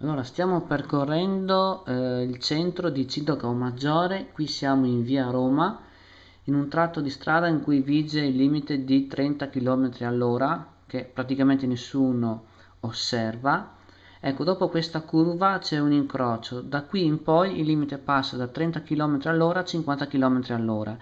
Allora, stiamo percorrendo il centro di Città Maggiore. Qui siamo in via Roma, in un tratto di strada in cui vige il limite di 30 km all'ora, che praticamente nessuno osserva. Ecco, dopo questa curva c'è un incrocio. Da qui in poi il limite passa da 30 km all'ora a 50 km all'ora.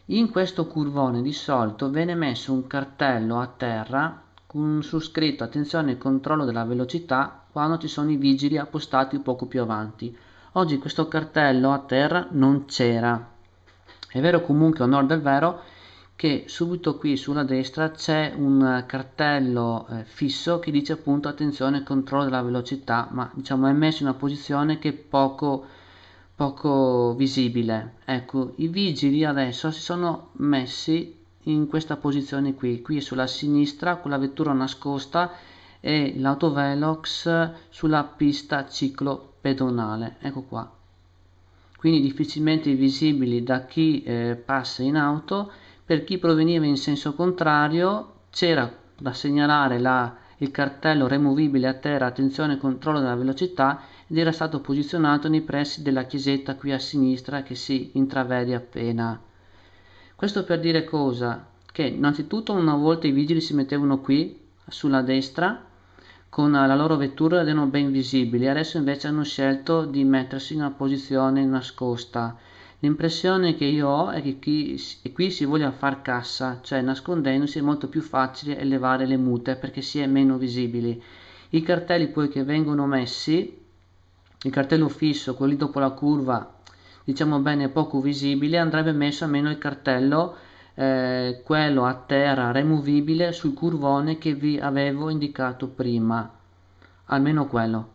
In questo curvone di solito viene messo un cartello a terra con su scritto attenzione controllo della velocità quando ci sono i vigili appostati poco più avanti. Oggi questo cartello a terra non c'era. È vero comunque, a onor del vero, che subito qui sulla destra c'è un cartello fisso che dice appunto attenzione controllo della velocità, ma diciamo è messo in una posizione che è poco visibile. Ecco, i vigili adesso si sono messi in questa posizione qui sulla sinistra con la vettura nascosta e l'autovelox sulla pista ciclopedonale. Ecco qua, quindi difficilmente visibili da chi passa in auto. Per chi proveniva in senso contrario c'era da segnalare il cartello removibile a terra attenzione controllo della velocità ed era stato posizionato nei pressi della chiesetta qui a sinistra che si intravede appena. Questo per dire cosa? Che innanzitutto una volta i vigili si mettevano qui sulla destra con la loro vettura ed erano ben visibili, adesso invece hanno scelto di mettersi in una posizione nascosta. L'impressione che io ho è che qui si voglia far cassa, cioè nascondendosi è molto più facile elevare le mute perché si è meno visibili. I cartelli poi che vengono messi, il cartello fisso, quello lì dopo la curva, diciamo bene poco visibile, andrebbe messo almeno il cartello quello a terra removibile sul curvone che vi avevo indicato prima, almeno quello.